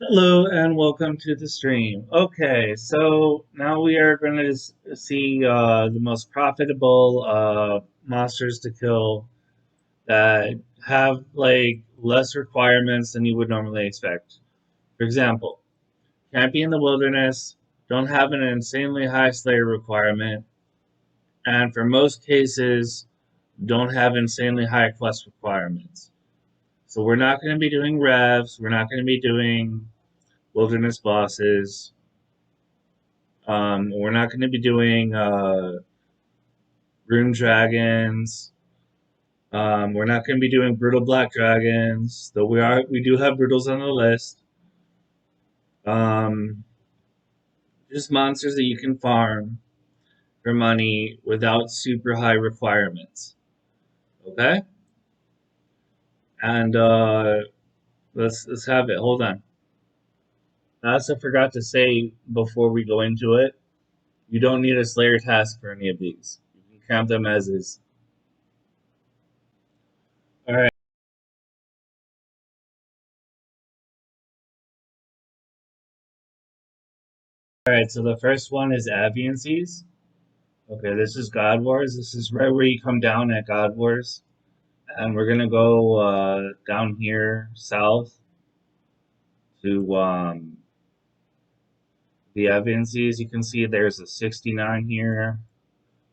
Hello and welcome to the stream. Okay, so now we are going to see the most profitable monsters to kill that have like less requirements than you would normally expect. For example, can't be in the wilderness, don't have an insanely high Slayer requirement, and for most cases, don't have insanely high quest requirements. So we're not going to be doing revs, we're not going to be doing wilderness bosses. We're not going to be doing rune dragons. We're not going to be doing brutal black dragons, though we do have brutals on the list. Um, just monsters that you can farm for money without super high requirements. Okay, and let's have it. Hold on. I also forgot to say before we go into it, you don't need a Slayer task for any of these. You can count them as is. All right. All right. So the first one is Aviancies. Okay, this is God Wars. This is right where you come down at God Wars. And we're gonna go down here south to the Evansies. You can see there's a 69 here.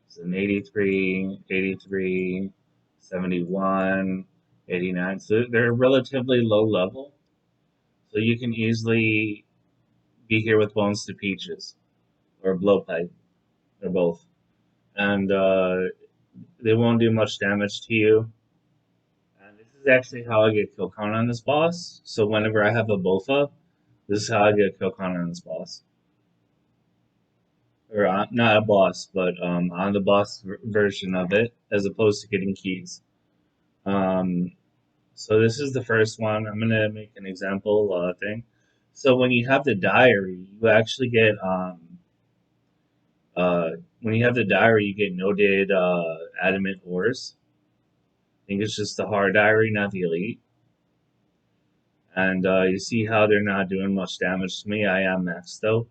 It's an 83, 83, 71, 89. So they're relatively low level. So you can easily be here with Bones to Peaches or Blowpipe or both. And they won't do much damage to you. And this is actually how I get kill count on this boss. So whenever I have a Bofa, this is how I get kill count on this boss. Or not a boss, but on the boss version of it, as opposed to getting keys. Um, so this is the first one. I'm gonna make an example thing. So when you have the diary, you actually get uh, when you have the diary, you get noted adamant ores. I think it's just the hard diary, not the elite. And you see how they're not doing much damage to me. I am max though.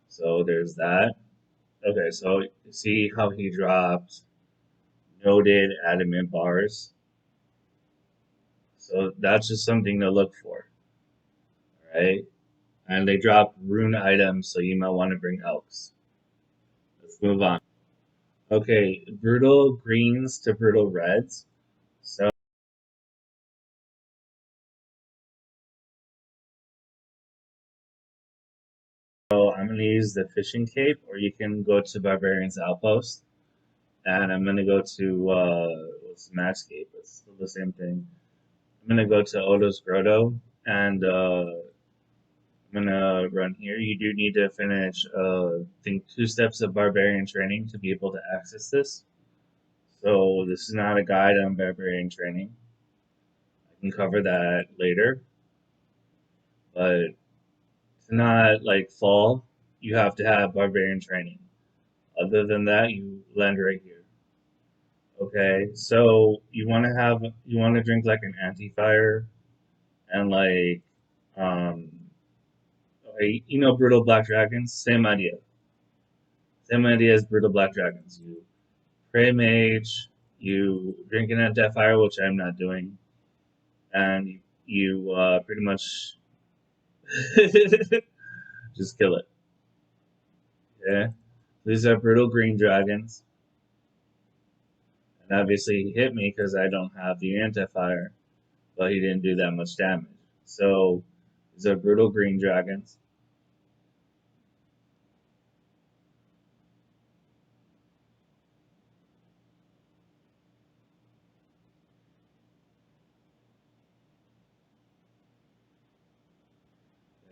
So there's that. Okay, so you see how he dropped noted adamant bars. So that's just something to look for, right? And they drop rune items, so you might want to bring elks. Let's move on. Okay, brutal greens to brutal reds. So I'm going to use the fishing cape, or you can go to Barbarian's Outpost. And I'm going to go to, what's the max cape? It's still the same thing. I'm gonna go to Odo's Grotto and I'm gonna run here. You do need to finish, I think, 2 steps of Barbarian training to be able to access this. So this is not a guide on Barbarian training. I can cover that later, but to not like fall, you have to have Barbarian training. Other than that, you land right here. Okay, so you want to drink like an anti-fire and like um you know, brutal black dragons. Same idea. Same idea as brutal black dragons. You pray mage, you drink an anti-fire, which I'm not doing, and you pretty much just kill it. Yeah, these are brutal green dragons, and obviously he hit me because I don't have the anti-fire, but he didn't do that much damage. So these are brutal green dragons.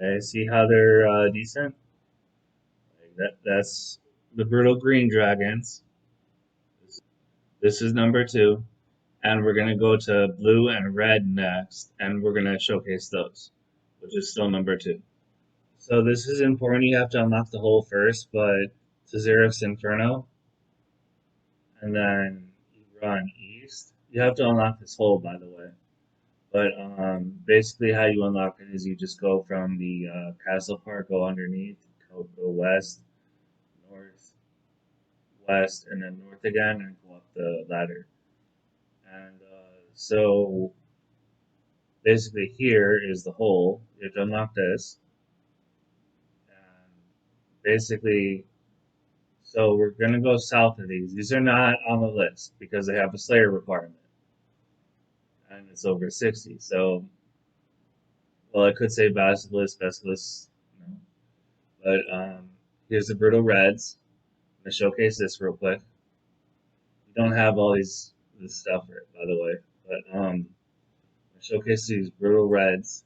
Okay, see how they're decent? Like that's the brutal green dragons. This is number 2. And we're going to go to blue and red next, and we're going to showcase those, which is still number 2. So this is important. You have to unlock the hole first, but to Xerox Inferno, and then you run east. You have to unlock this hole, by the way. But basically, how you unlock it is you just go from the castle part, go underneath, go west, north, west, and then north again, and go up the ladder. And so basically, here is the hole. You have to unlock this, and basically, so we're gonna go south of these. These are not on the list because they have a Slayer requirement, and it's over 60. So, well, I could say Basilisk, no. But here's the Brutal Reds. I'm gonna showcase this real quick. We don't have all this stuff here, by the way, but showcase these Brutal Reds.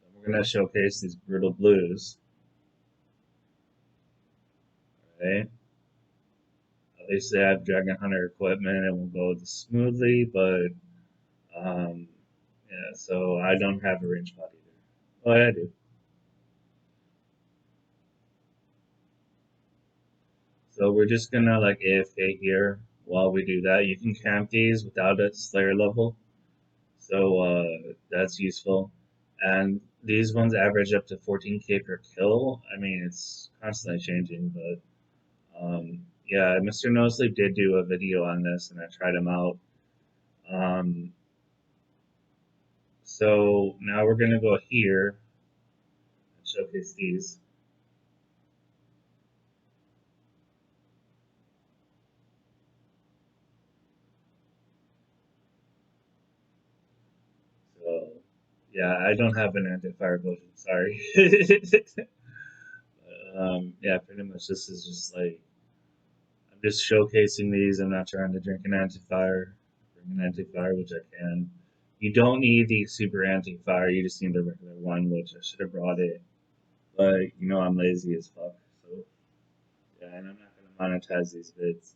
And we're gonna showcase these Brutal Blues. Right? At least they have Dragon Hunter equipment and will go smoothly, but um, yeah. So I don't have a range pod either. Oh, yeah, I do. So we're just gonna like AFK here while we do that. You can camp these without a Slayer level, so that's useful. And these ones average up to 14k per kill. I mean, it's constantly changing, but yeah, Mr. No Sleep did do a video on this, and I tried him out. Um, so now we're gonna go here and showcase these. So yeah, I don't have an anti-fire potion. Sorry. Yeah, pretty much this is just like I'm just showcasing these. I'm not trying to drink an anti-fire, bring an anti-fire, which I can. You don't need the super anti-fire. You just need the regular one, which I should have brought it. But you know I'm lazy as fuck. So yeah, and I'm not gonna monetize these vids.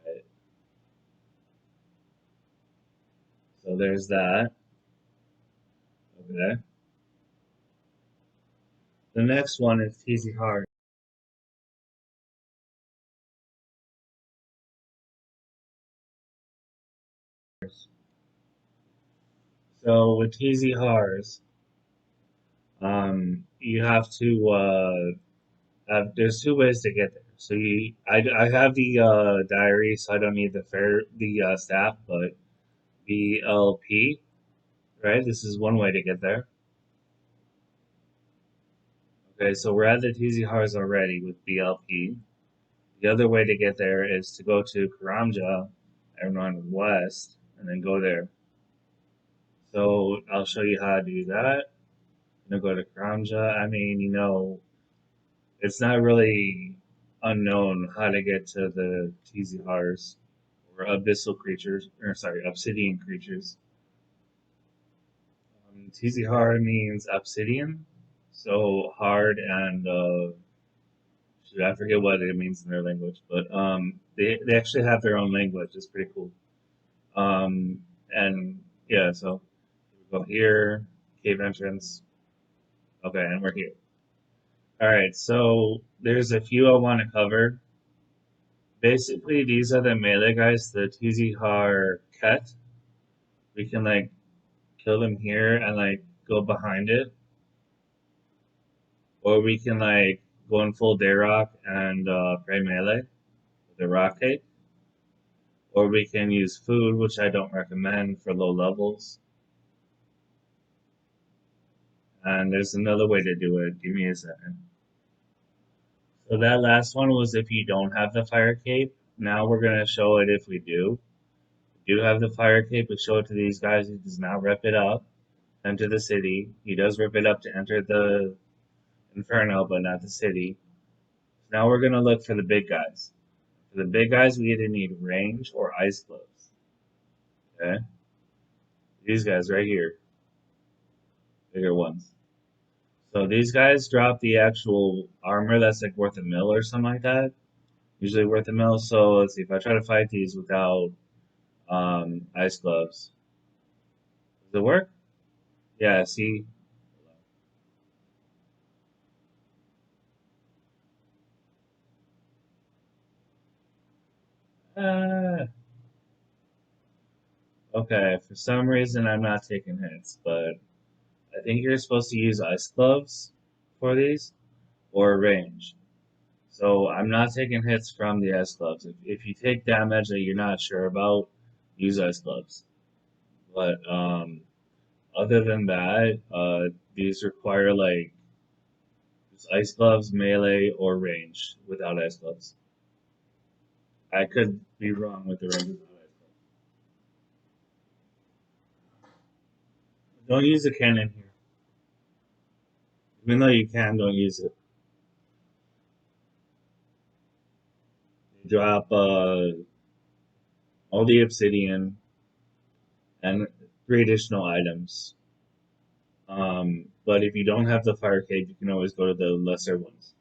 All right. So there's that. Okay. The next one is TZ Hard. So with TZ Hars, you have to there's two ways to get there. So I have the diary, so I don't need the staff, but BLP, right? This is one way to get there. Okay, so we're at the TZ Hars already with BLP. The other way to get there is to go to Karamja and run west, and then go there. So I'll show you how to do that. I'm gonna go to Karamja. I mean, it's not really unknown how to get to the TZRs or abyssal creatures, or sorry, obsidian creatures. TZR means obsidian, so hard and I forget what it means in their language, but they actually have their own language. It's pretty cool. And yeah, so we go here, cave entrance. Okay, and we're here. All right, so there's a few I want to cover. Basically, these are the melee guys, the TZR Ket. We can like kill them here and like go behind it, or we can like go in full Dayrock and pray melee with the rock cake, or we can use food, which I don't recommend for low levels. And there's another way to do it. Give me a second. So that last one was if you don't have the fire cape. Now we're gonna show it if we do. We do have the fire cape. We show it to these guys. He does not rip it up. Enter the city. He does rip it up to enter the Inferno, but not the city. Now we're gonna look for the big guys. For the big guys, we either need range or ice gloves. Okay, these guys right here, bigger ones. So these guys drop the actual armor that's like worth a mil or something like that. Usually worth a mil. So let's see if I try to fight these without ice gloves. Does it work? Yeah. See, Uh, okay, for some reason I'm not taking hits, but I think you're supposed to use ice gloves for these or range. So I'm not taking hits from the ice gloves. If you take damage that you're not sure about, use ice gloves. But other than that, these require like ice gloves, melee, or range without ice gloves. I could be wrong with the range without ice gloves. Don't use the cannon here. Even though you can, don't use it. Drop all the obsidian and 3 additional items. But if you don't have the fire cave, you can always go to the lesser ones.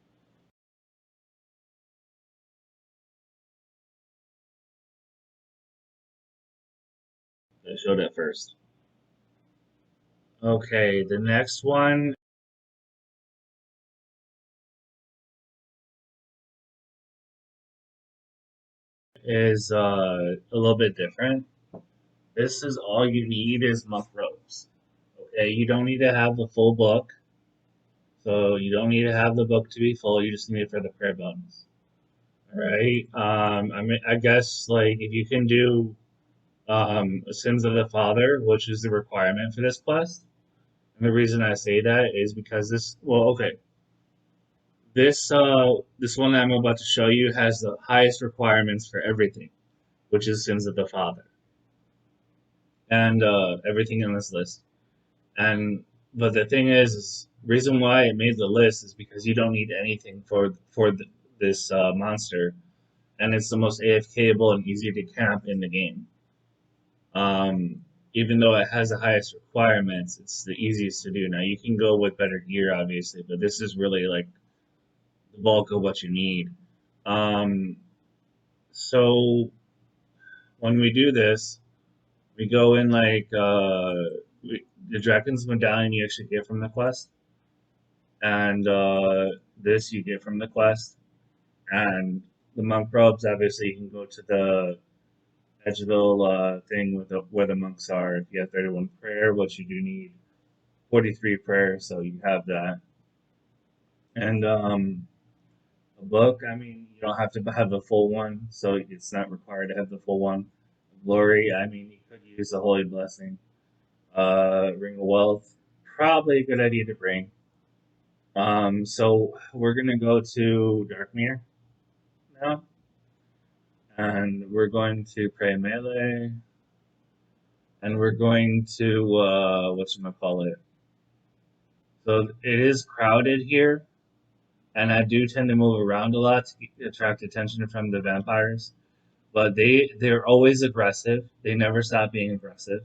I showed it first. Okay, the next one is a little bit different. This is all you need is monk robes. Okay, you don't need to have the full book, so you don't need to have the book to be full. You just need it for the prayer bonus. All right. I mean, I guess like if you can do sins of the father, which is the requirement for this quest. And the reason I say that is because this. Well, okay. This one that I'm about to show you has the highest requirements for everything, which is sins of the father, and everything in this list. And but the thing is reason why it made the list is because you don't need anything for this monster, and it's the most AFKable and easy to camp in the game. Even though it has the highest requirements, it's the easiest to do. Now you can go with better gear, obviously, but this is really like the bulk of what you need. Um, so when we do this, we go in like the Dragon's Medallion you actually get from the quest, and this you get from the quest, and the monk robes. Obviously, you can go to the edge of the little thing with where the monks are. If you have 31 prayer, which you do need 43 prayer, so you have that. And a book. I mean, you don't have to have the full one, so it's not required to have the full one. Glory. I mean, you could use the Holy Blessing. Ring of Wealth. Probably a good idea to bring. So we're gonna go to Darkmere now, and we're going to pray melee, and we're going to call it. So it is crowded here, and I do tend to move around a lot to attract attention from the vampires. But they're always aggressive. They never stop being aggressive.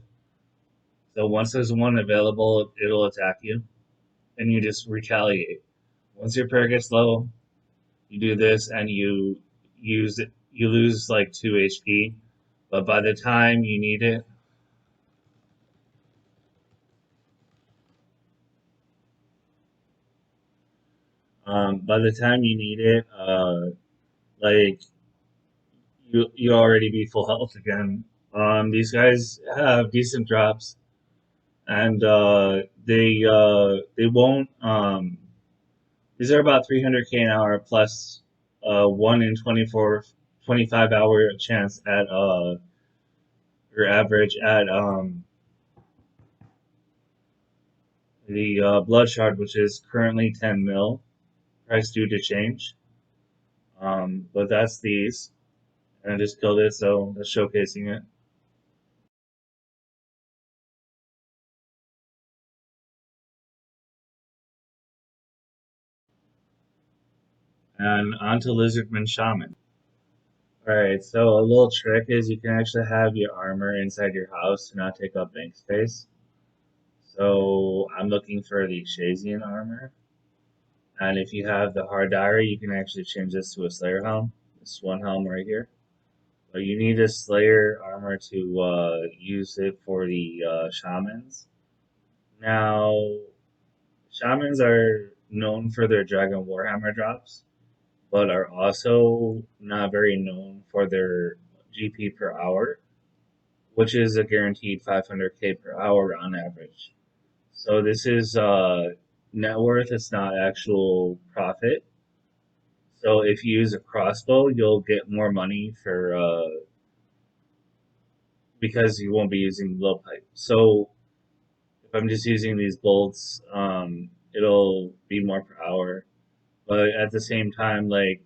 So once there's one available, it'll attack you, and you just retaliate. Once your prayer gets low, you do this, and you use it. You lose like 2 HP, but by the time you need it, like you already be full health again. These guys have decent drops, and they won't. These are about 300k an hour plus 1 in 25 hour chance at your average at the blood shard, which is currently 10 mil. Price due to change. But that's these. And I just killed it, so that's showcasing it. And onto Lizardman Shaman. Alright, so a little trick is you can actually have your armor inside your house to not take up bank space. So I'm looking for the Shazian armor. And if you have the hard diary, you can actually change this to a Slayer helm. This one helm right here. But you need a Slayer armor to use it for the shamans. Now, shamans are known for their Dragon Warhammer drops, but are also not very known for their GP per hour, which is a guaranteed 500K per hour on average. So this is net worth, it's not actual profit. So if you use a crossbow, you'll get more money for because you won't be using blowpipe. So if I'm just using these bolts, it'll be more per hour. But at the same time, like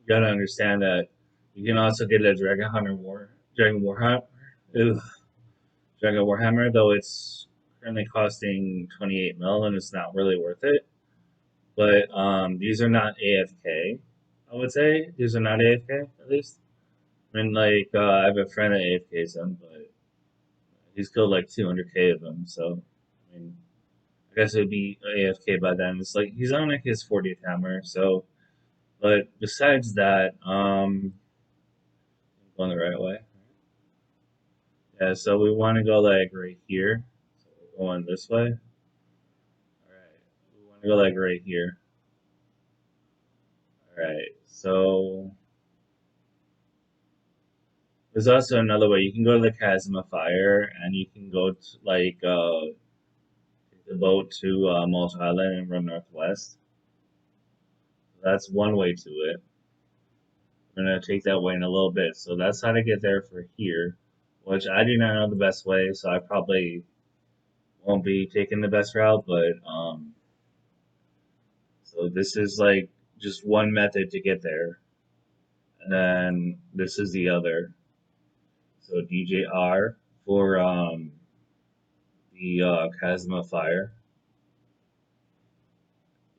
you gotta understand that you can also get a Dragon Warhammer, ugh, Dragon Warhammer, though it's currently costing 28 mil and it's not really worth it. But these are not AFK. I would say these are not AFK at least. I mean, like I have a friend that AFKs them, but he's killed like 200K of them. So I mean, I guess it would be AFK by then. It's like he's on like his 40th hammer. So, but besides that, going the right way. Yeah. So we want to go like right here. So we're going this way. All right. We want to go like right here. All right. So there's also another way. You can go to the Chasm of Fire, and you can go to like take the boat to Mulch Island and run northwest. That's one way to it. I'm gonna take that way in a little bit. So that's how to get there for here, which I do not know the best way, so I probably won't be taking the best route. But so this is like just one method to get there, and then this is the other. So DJR for the Chasm of Fire.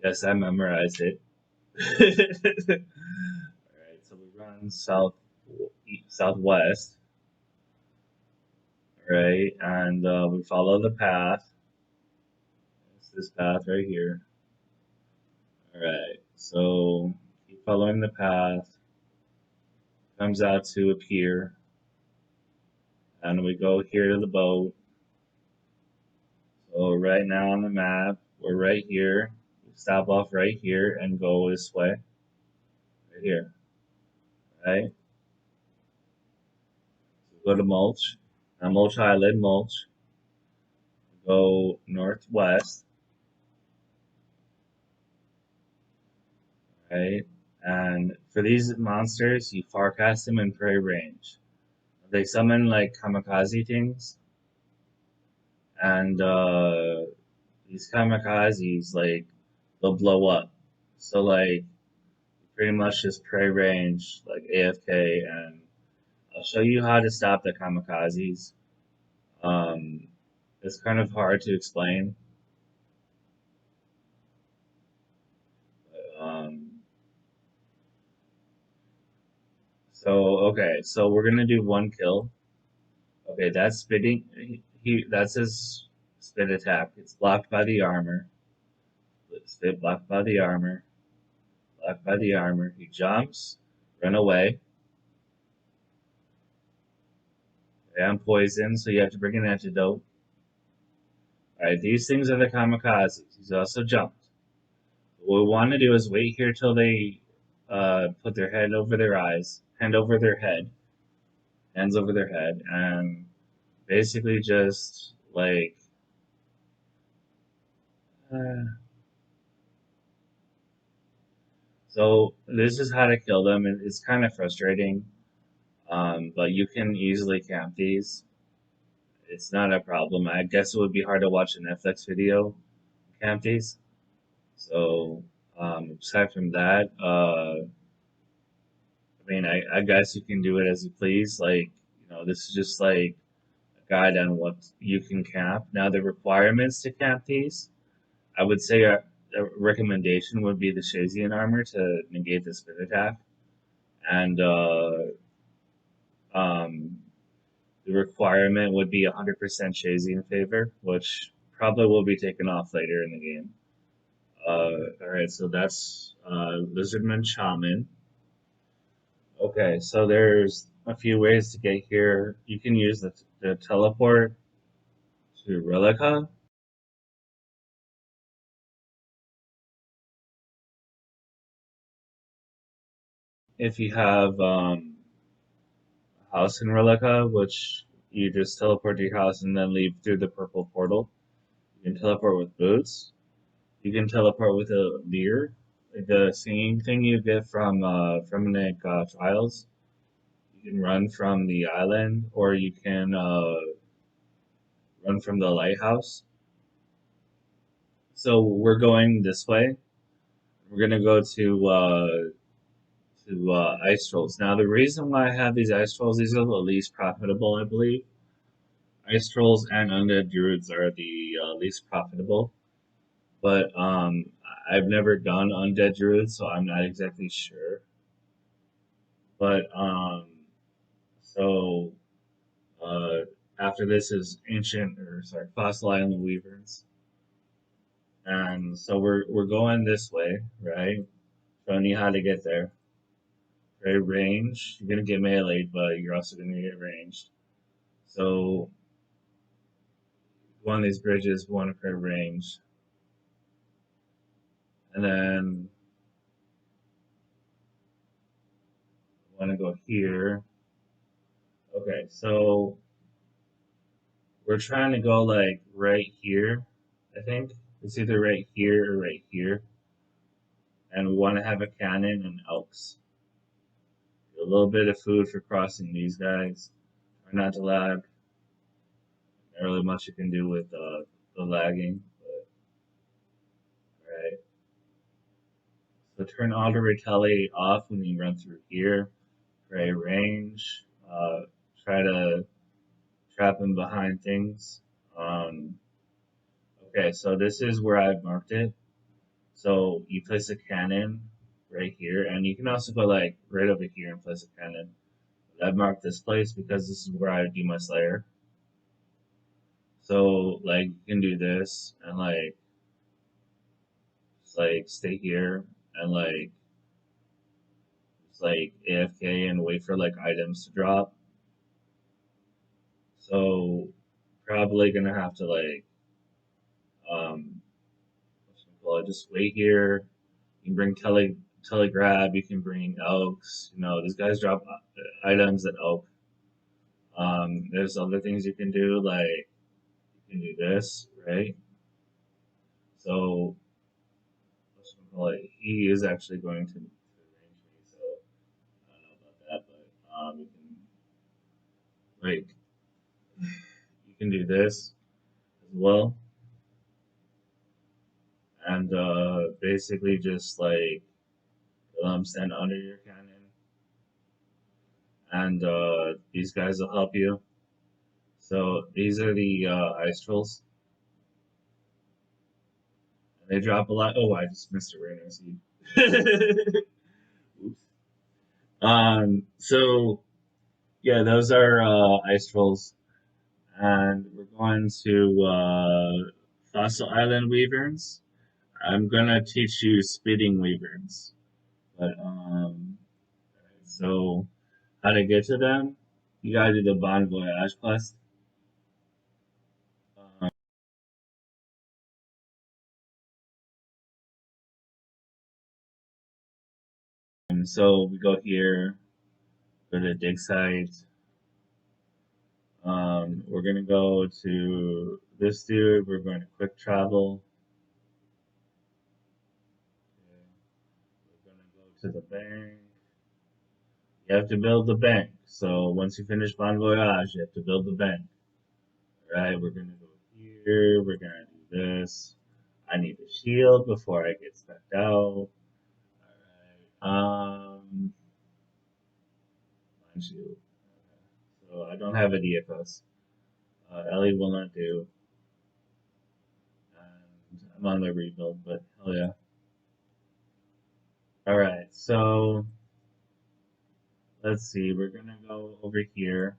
Yes, I memorized it. All right, so we run southwest, right, and we follow the path. It's this path right here. All right, so keep following the path. Comes out to a pier, and we go here to the boat. So right now on the map, we're right here. We stop off right here and go this way, right here, right? So go to Mulch, Mulch Island, Mulch. Go northwest, right? And for these monsters, you forecast them in prey range. They summon like kamikaze things, and these kamikazes like they'll blow up. So like pretty much just prey range like AFK, and I'll show you how to stop the kamikazes. Um, it's kind of hard to explain. But, so okay, so we're gonna do one kill. Okay, that's spitting. That's his spit attack. It's blocked by the armor. Spit blocked by the armor. Blocked by the armor. He jumps. Run away. Okay, I'm poisoned, so you have to bring an antidote. Alright, these things are the kamikazes. He's also jumped. What we want to do is wait here till they put their head over their eyes, hand over their head, hands over their head, and basically just like uh, so this is how to kill them. It's kind of frustrating, but you can easily camp these. It's not a problem. I guess it would be hard to watch a Netflix video camp these. So aside from that, I mean, I guess you can do it as you please. Like, this is just like a guide on what you can camp. Now, the requirements to camp these, I would say a recommendation would be the Shazian armor to negate the spin attack. And um, the requirement would be 100% Shazy in favor, which probably will be taken off later in the game. Alright, so that's Lizardman Shaman. Okay, so there's a few ways to get here. You can use the teleport to Relica. If you have house in Relica, which you just teleport to your house and then leave through the purple portal. You can teleport with boots. You can teleport with a leer, like the singing thing you get from like trials. You can run from the island, or you can run from the lighthouse. So we're going this way. We're gonna go to ice trolls. Now the reason why I have these ice trolls, these are the least profitable, I believe. Ice trolls and undead druids are the least profitable, but I've never done undead druids, so I'm not exactly sure. But so uh, after this is ancient or sorry fossil island wyverns, and so we're going this way, right? Showing you how to get there. Right, range. You're gonna get meleeed, but you're also gonna get ranged. So one of these bridges, one per range, and then I want to go here. Okay, so we're trying to go like right here. I think it's either right here or right here, and we want to have a cannon and elks. A little bit of food for crossing these guys. Try not to lag. Not really much you can do with the lagging, but right. So turn auto retaliate off when you run through here. Pray range. Try to trap him behind things. Um, okay, so this is where I've marked it. So you place a cannon right here, and you can also go like right over here and place a cannon. But I've marked this place because this is where I do my Slayer. So like you can do this and like just like stay here and just like AFK and wait for like items to drop. So probably gonna have to like um just wait here. You can bring telegrab, you can bring elks, these guys drop items at elk. There's other things you can do, like you can do this, right? So he is actually going to range me, so I don't know about that, but like you can do this as well, and basically just like stand under your cannon, and these guys will help you. So these are the ice trolls. They drop a lot. Oh, I just missed a random seed. Oops. So yeah, those are ice trolls, and we're going to fossil island wyverns. I'm gonna teach you spitting wyverns, but so how to get to them? You gotta do the Bon Voyage quest. So we go here, go to dig site. We're gonna go to this dude. We're going to quick travel. We're gonna go to the bank. You have to build the bank. So once you finish Bon Voyage, you have to build the bank. All right, we're gonna go here. We're gonna do this. I need a shield before I get specced out. All right. Mind shield. Okay. So I don't have a DFS. Ellie will not do. And I'm on the rebuild, but hell yeah. All right, so let's see. We're gonna go over here,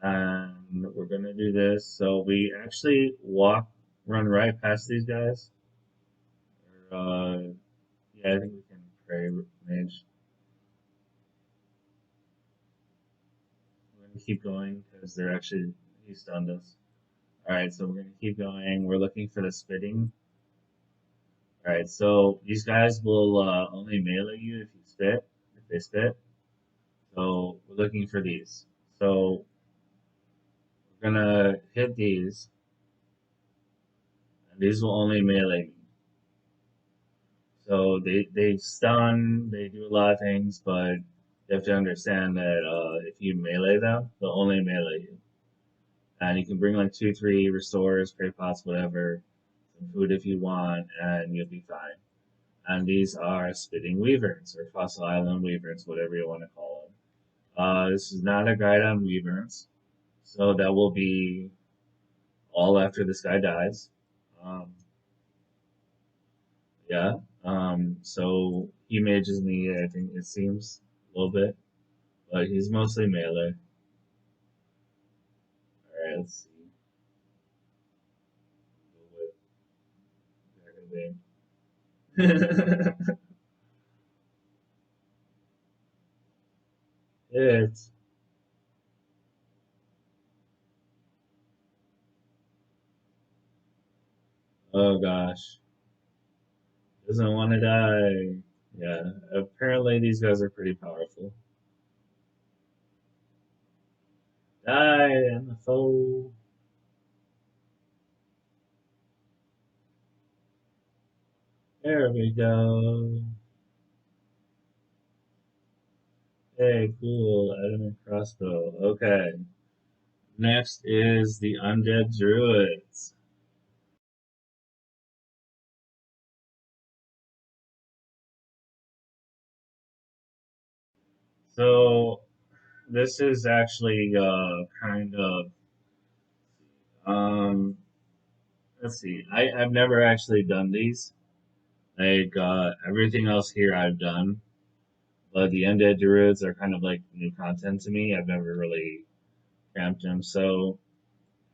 and we're gonna do this. So we actually run right past these guys. Or, yeah, I think we can pray mage. We're gonna keep going because he stunned us. All right, so we're gonna keep going. We're looking for the spitting. All right, so these guys will only melee you if you spit, if they spit. So we're looking for these. So we're gonna hit these, and these will only melee me. So they stun, they do a lot of things, but you have to understand that if you melee them, they'll only melee you. And you can bring like 2, 3 restores, prey pots, whatever, some food if you want, and you'll be fine. And these are spitting wyverns or fossil island wyverns, whatever you want to call them. This is not a guide on wyverns, so that will be all after this guy dies. Um, yeah. So he mages me, I think it seems a little bit, but he's mostly melee. All right, let's see. It's oh gosh, doesn't want to die. Yeah, apparently these guys are pretty powerful. Die and the foe. There we go. Hey, cool. Adamant crossbow. Okay. Next is the undead druids. So this is actually kind of um let's see. I've never actually done these. Like everything else here I've done, but the undead druids are kind of like new content to me. I've never really camped them. So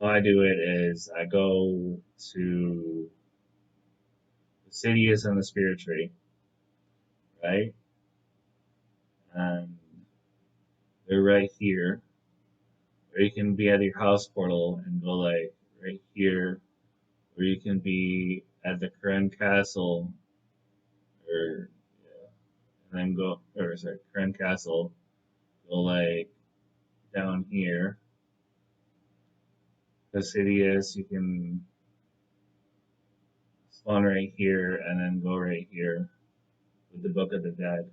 how I do it is I go to the Sidious and the Spirit Tree, right? And they're right here. Or you can be at your house portal and go like right here, or you can be at the Kren Castle, or yeah, and then go, or sorry, Kren Castle, go like down here. Sidious, you can spawn right here and then go right here with the Book of the Dead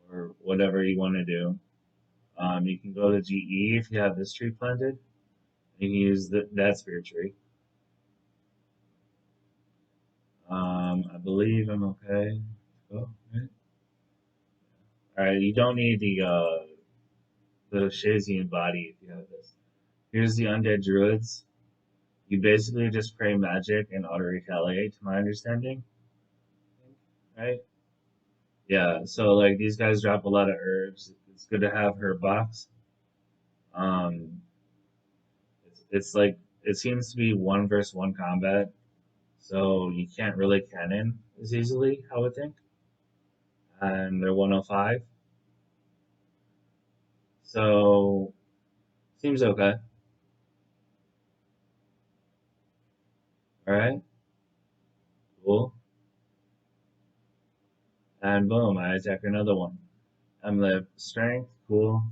or whatever you want to do. You can go to GE if you have this tree planted. You can use that spirit tree. I believe I'm okay. Oh, right. All right, you don't need the Shazian body if you have this. Here's the undead druids. You basically just pray magic and auto retaliate, to my understanding, right? Yeah. So like these guys drop a lot of herbs. It's good to have herb box. Um, it's like it seems to be 1 versus 1 combat, so you can't really cannon as easily, I would think. And they're 105, so seems okay. All right, cool. And boom, I attack another one. I'm the strength, cool.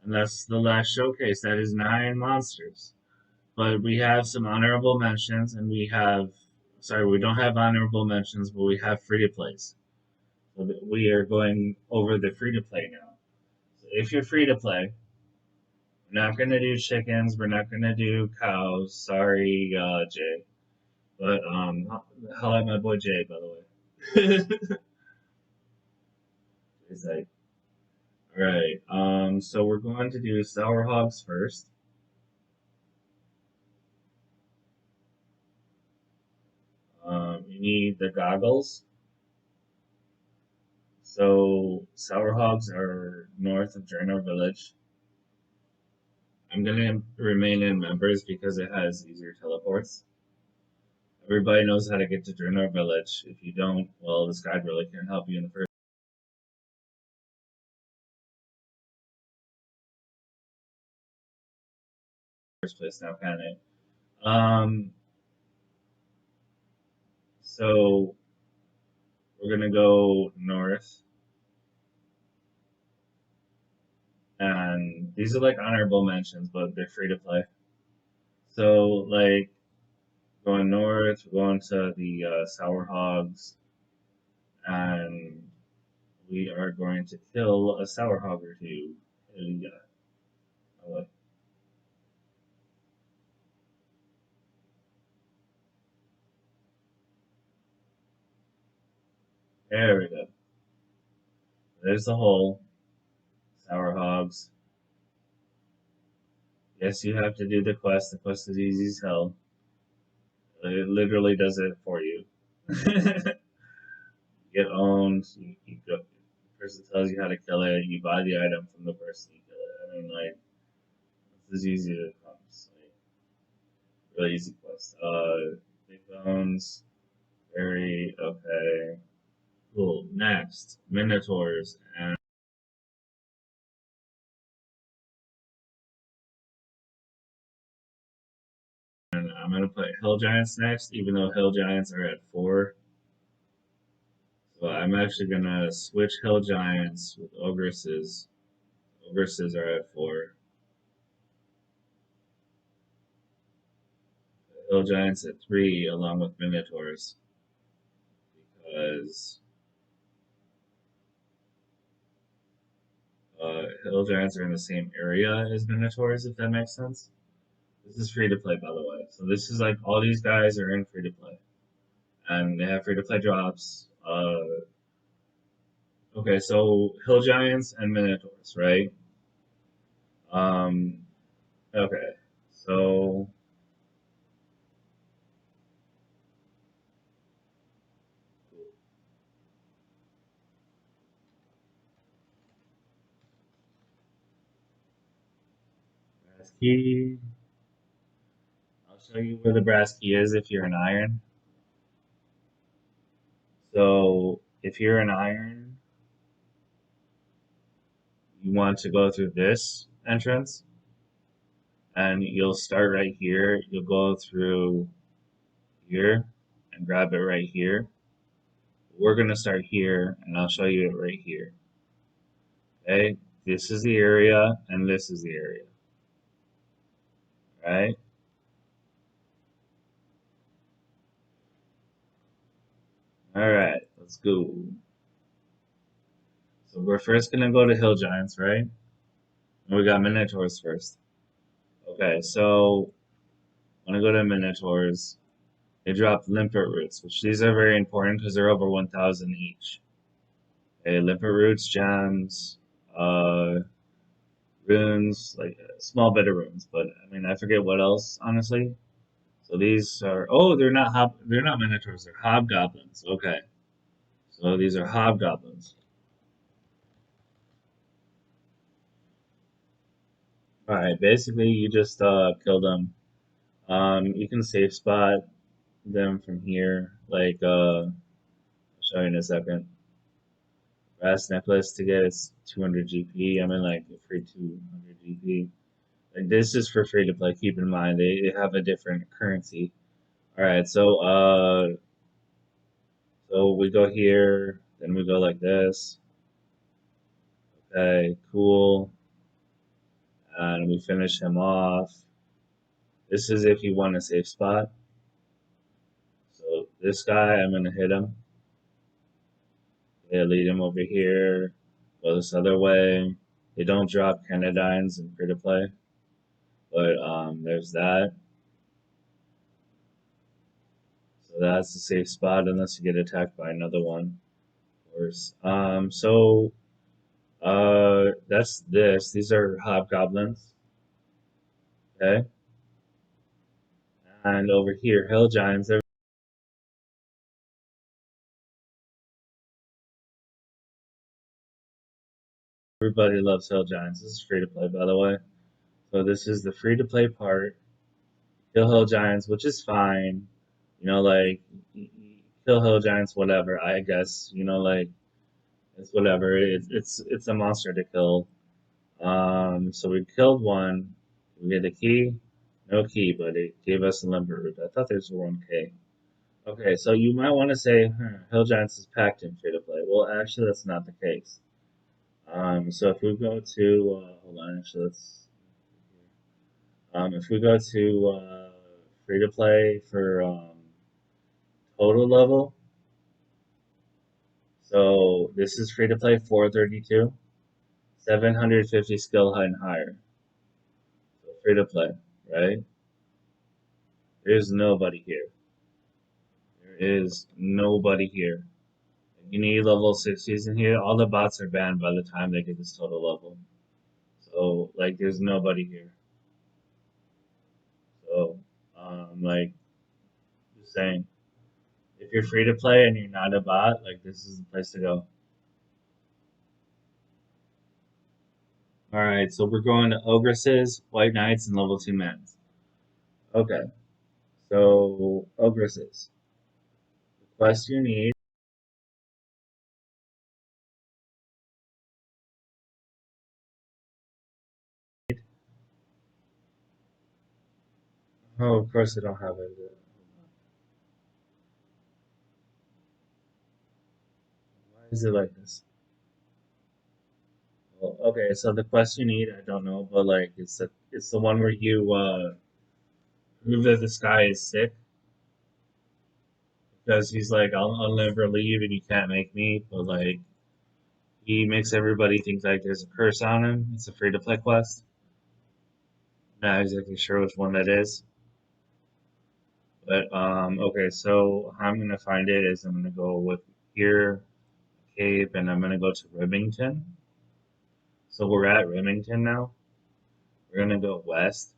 And that's the last showcase. That is 9 monsters. But we have some honorable mentions, and we have, sorry, we don't have honorable mentions, but we have free to plays. So we are going over the free to play now. So if you're free to play, we're not going to do chickens, we're not going to do cows. Sorry, Jay. But, holla at my boy Jay, by the way. He's like, all right, so we're going to do sour hogs first. You need the goggles. So sour hogs are north of Journal Village. I'm gonna remain in members because it has easier teleports. Everybody knows how to get to Journal Village. If you don't, well, this guide really can't help you in the first place now, can it? So we're gonna go north. and these are like honorable mentions, but they're free to play. So like going north, we're going to the Sour Hogs, and we are going to kill a Sour Hog or two. Yeah, there we go. There's the hole. Sour Hogs. Yes, you have to do the quest. The quest is easy as hell. It literally does it for you. Get owned. You go, the person tells you how to kill it. You buy the item from the person you kill it. I mean, like, it's as easy as it comes. Like, really easy quest. Big bones. Very okay. Cool. Next, Minotaurs, and I'm gonna put Hill Giants next, even though Hill Giants are at 4. So I'm actually gonna switch Hill Giants with Ogresses. Ogresses are at 4. Hill Giants at 3, along with Minotaurs, because Hill Giants are in the same area as Minotaurs, if that makes sense. This is free to play, by the way. So this is like all these guys are in free to play, and they have free to play drops. Okay, so Hill Giants and Minotaurs, right? Um, okay, so brass key. I'll show you where the brass key is if you're an iron. So if you're an iron, you want to go through this entrance, and you'll start right here. You'll go through here and grab it right here. We're gonna start here, and I'll show you it right here. Okay, this is the area, and this is the area. Right? All right, let's go. So we're first gonna go to Hill Giants, right? And we got Minotaurs first. Okay, so I'm gonna go to Minotaurs. They drop limpet roots, which these are very important because they're over 1,000 each. Okay, limpet roots, gems, uh, runes, like a small bit of runes, but I mean I forget what else honestly. So these are they're not minotaurs, they're hobgoblins. Okay, so these are hobgoblins. All right, basically you just kill them. You can safe spot them from here, like I'll show you in a second. Brass necklace to get its 200 GP. I mean like a free 200 GP. Like this is for free to play. Keep in mind they have a different currency. All right, so we go here, then we go like this. Okay, cool. And we finish him off. This is if you want a safe spot. So this guy, I'm gonna hit him. Yeah, lead him over here. Go this other way. They don't drop Canadines in free to play, but there's that. So that's a safe spot unless you get attacked by another one, of course. That's this. These are hobgoblins. Okay, and over here, hill giants. Everybody loves hill giants. This is free to play, by the way. So this is the free to play part. Kill hill giants, which is fine. You know, like kill hill giants, whatever. I guess you know, like it's whatever. It's a monster to kill. So we killed one. We get a key. No key, but it gave us a limber root. I thought there's 1K. Okay, so you might want to say, Hill Giants is packed in free to play. Well, actually, that's not the case. So if we go to, hold on, actually, let's. If we go to free to play for total level, so this is free to play 432, 750 skill and higher. So free to play, right? There's nobody here. There is nobody here. You need level 60s in here. All the bots are banned by the time they get this total level. So, like, there's nobody here. So, like, just saying, if you're free to play and you're not a bot, like, this is the place to go. Alright, so we're going to ogresses, white knights, and level 2 mans. Okay, so ogresses. The quest you need. Oh, of course I don't have it. Why is it like this? Well, okay, so the quest you need, I don't know, but like it's the one where you prove that this guy is sick because he's like, I'll never leave and you can't make me, but like he makes everybody think like there's a curse on him. It's a free to play quest. Not exactly sure which one that is. But okay, so how I'm gonna find it is I'm gonna go with here, Cape, and I'm gonna go to Remington. So we're at Remington now. We're gonna go west.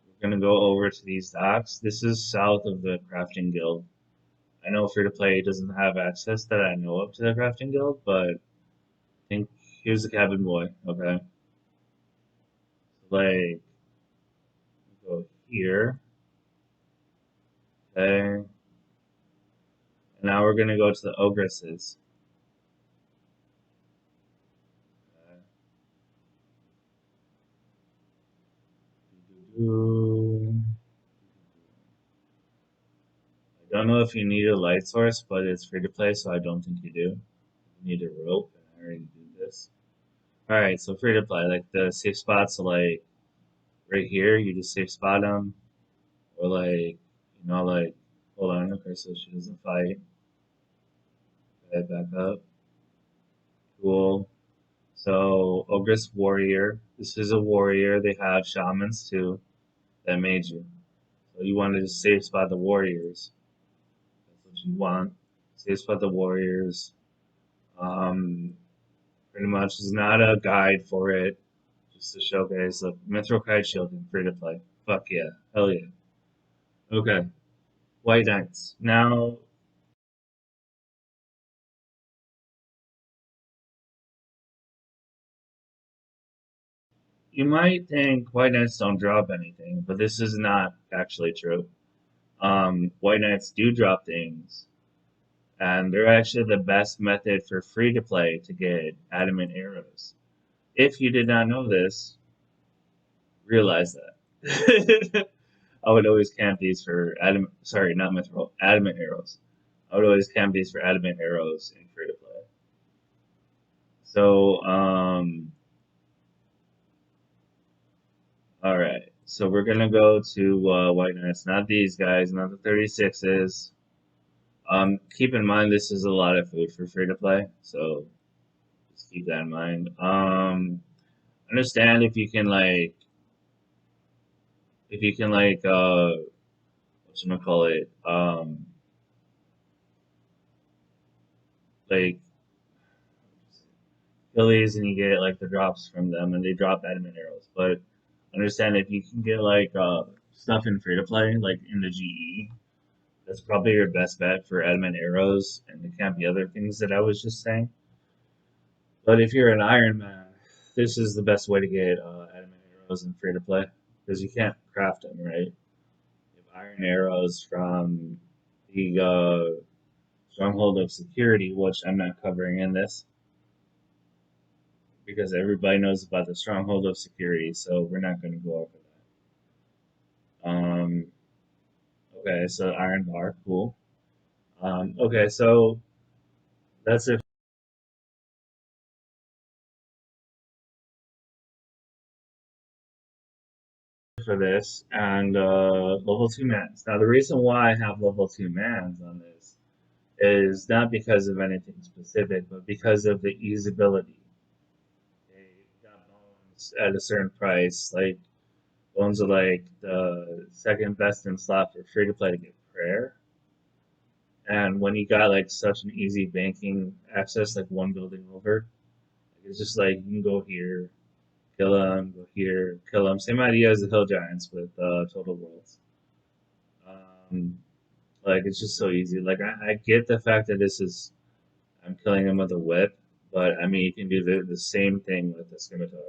We're gonna go over to these docks. This is south of the crafting guild. I know free to play doesn't have access that I know of to the crafting guild, but I think here's the cabin boy. Okay, so like go here. Okay, and now we're gonna go to the ogresses. Okay. I don't know if you need a light source, but it's free to play, so I don't think you do. You need a rope, and I already do this. Alright, so free to play. Like the safe spots, like right here, you just safe spot them, or like, like, hold on, okay, so she doesn't fight. Okay, back up. Cool. So, Ogress Warrior. This is a warrior. They have shamans too that made you. So you want to just safe spot the warriors. That's what you want. Safe spot the warriors. Um, Pretty much is not a guide for it. Just to showcase. Look, Mithril Kite Shield and free to play. Fuck yeah. Hell yeah. Okay. White Knights. Now, you might think White Knights don't drop anything, but this is not actually true. White Knights do drop things, and they're actually the best method for free to play to get adamant arrows. If you did not know this, realize that. I would always camp these for adamant, sorry, not mithril, adamant arrows. I would always camp these for adamant arrows in free to play. So, all right. So we're gonna go to White Knights, not these guys, not the 36s. Keep in mind this is a lot of food for free to play, so just keep that in mind. Understand if you can what should I call it? Like kill these and you get like the drops from them, and they drop adamant arrows. But understand if you can get like stuff in free to play, like in the GE, that's probably your best bet for adamant arrows, and there can't be other things that I was just saying. But if you're an Iron Man, this is the best way to get adamant arrows in free to play because you can't craft them, right? You have iron arrows from the stronghold of security, which I'm not covering in this because everybody knows about the stronghold of security, so we're not going to go over that. Okay, so iron bar, cool. Okay, so that's it for this, and level 2 mans. Now, the reason why I have level 2 mans on this is not because of anything specific, but because of the usability. They got bones at a certain price. Like, bones are like the second best in slot for free to play to get prayer. And when you got like such an easy banking access, like one building over, it's just like you can go here, kill them, go here, kill them. Same idea as the Hill Giants with Total Worlds. Um, like it's just so easy. Like I get the fact that this is I'm killing them with a whip, but I mean you can do the same thing with a scimitar,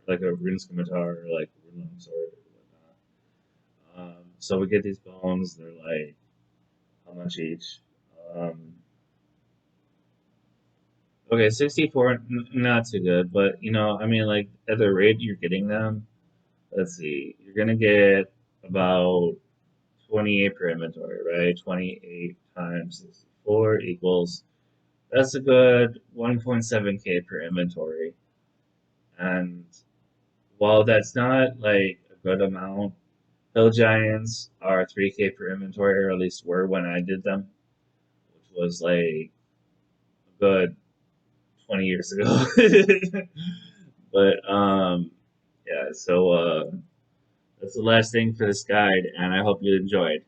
like a rune scimitar or like a rune sword or whatnot. So we get these bones. They're like how much each? Um, okay, 64, not too good, but you know, I mean, like at the rate you're getting them, let's see, you're gonna get about 28 per inventory, right? 28 times 64 equals, that's a good 1.7k per inventory. And while that's not like a good amount, Hill Giants are 3k per inventory, or at least were when I did them, which was like a good 20 years ago. But yeah, so that's the last thing for this guide, and I hope you enjoyed.